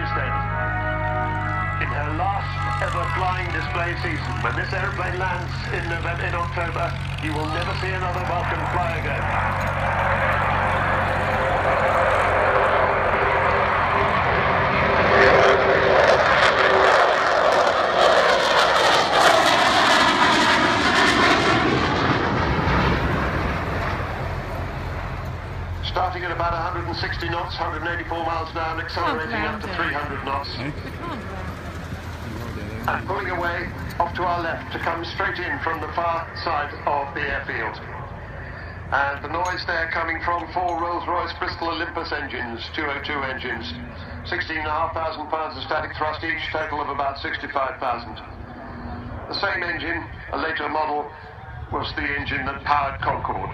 is then, in her last ever flying display season, when this aeroplane lands in October, you will never see another Vulcan fly again. Starting at about 160 knots, 184 miles an hour, and accelerating up to 300 knots. And pulling away off to our left to come straight in from the far side of the airfield. And the noise there coming from 4 Rolls-Royce Bristol Olympus engines, 202 engines, 16,500 pounds of static thrust each, total of about 65,000. The same engine, a later model, was the engine that powered Concorde.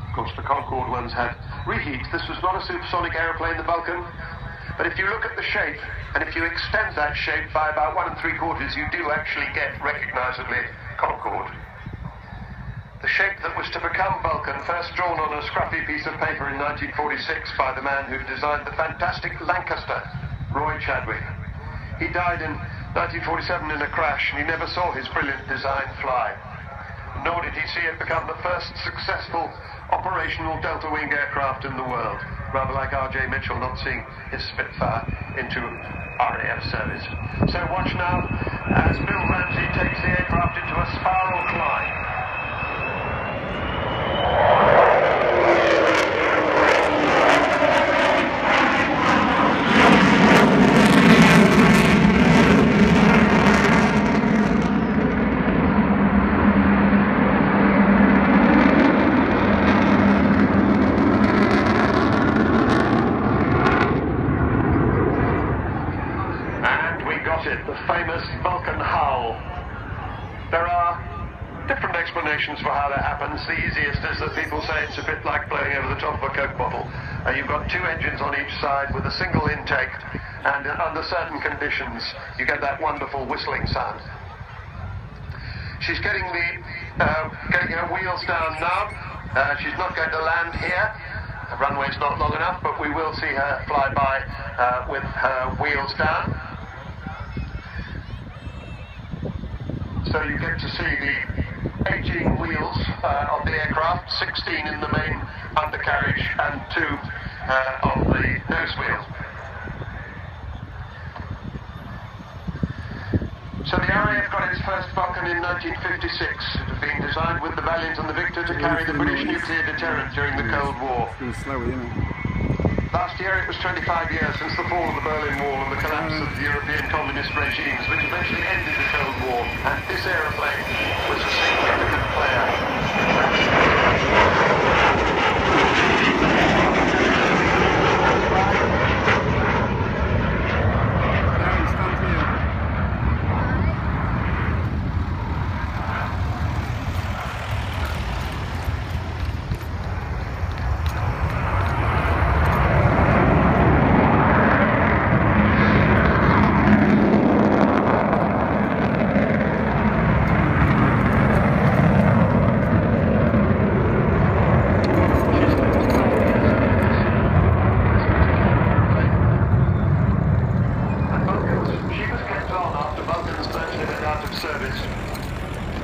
Of course, the Concorde ones had reheat. This was not a supersonic aeroplane, the Vulcan, but if you look at the shape, and if you extend that shape by about 1 3/4, you do actually get recognisably Concorde. The shape that was to become Vulcan, first drawn on a scruffy piece of paper in 1946 by the man who designed the fantastic Lancaster, Roy Chadwick. He died in 1947 in a crash, and he never saw his brilliant design fly. Nor did he see it become the first successful operational delta wing aircraft in the world, rather like R.J. Mitchell not seeing his Spitfire into RAF service. So watch now as Bill Ramsey takes the aircraft into a spiral climb. The famous Vulcan howl. There are different explanations for how that happens. The easiest is that people say it's a bit like blowing over the top of a Coke bottle. You've got 2 engines on each side with a single intake, and under certain conditions you get that wonderful whistling sound. She's getting her wheels down now. She's not going to land here. The runway's not long enough, but we will see her fly by with her wheels down. So you get to see the 18 wheels of the aircraft, 16 in the main undercarriage and 2 on the nose wheel. So the RAF got its first Vulcan in 1956. It had been designed with the Valiant and the Victor to carry the British nuclear deterrent during the Cold War. Last year it was 25 years since the fall of the Berlin Wall and the collapse of the European communist regimes, which eventually ended the Cold War, and this aeroplane was a significant player.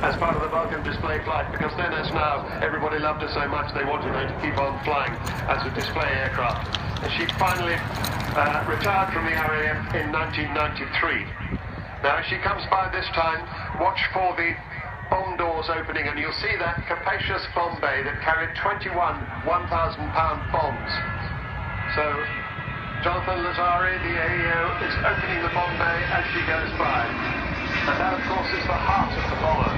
As part of the Vulcan display flight, because then as now everybody loved her so much they wanted her to keep on flying as a display aircraft. And she finally retired from the RAF in 1993. Now as she comes by this time, watch for the bomb doors opening and you'll see that capacious bomb bay that carried 21 1,000-pound bombs. So Jonathan Lazari, the AEO, is opening the bomb bay as she goes by. And that, of course, is the heart of the bomber.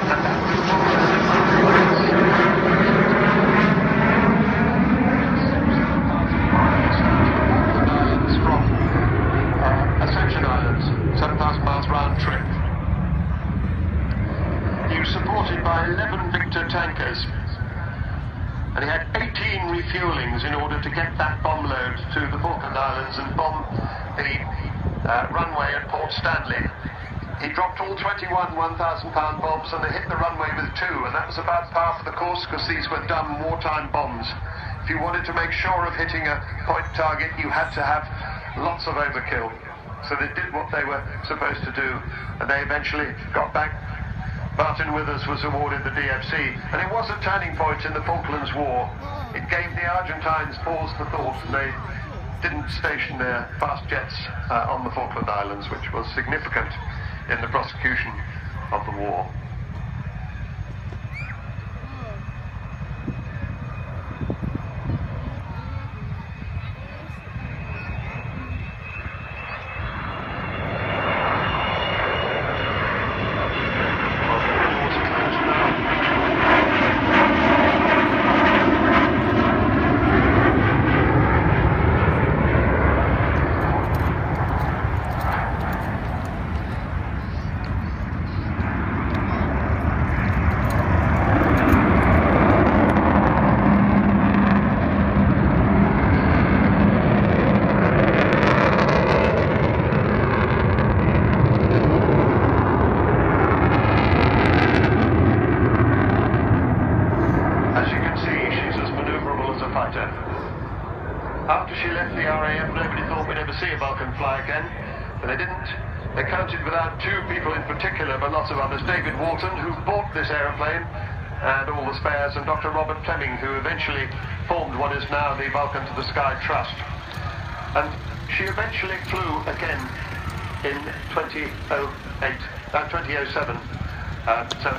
And that was from Ascension Islands, 7,000 miles round trip. He was supported by 11 Victor tankers. And he had 18 refuelings in order to get that bomb load to the Falkland Islands and bomb the runway at Port Stanley. He dropped all 21 1,000-pound bombs and they hit the runway with 2, and that was about par for the course because these were dumb wartime bombs. if you wanted to make sure of hitting a point target, you had to have lots of overkill. So they did what they were supposed to do, and they eventually got back. Martin Withers was awarded the DFC, and it was a turning point in the Falklands War. It gave the Argentines pause for thought, and they didn't station their fast jets on the Falkland Islands, which was significant in the prosecution of the war. After she left the RAF, nobody thought we'd ever see a Vulcan fly again, but they didn't. They counted without two people in particular, but lots of others. David Walton, who bought this aeroplane and all the spares, and Dr. Robert Fleming, who eventually formed what is now the Vulcan to the Sky Trust. And she eventually flew again in 2007. So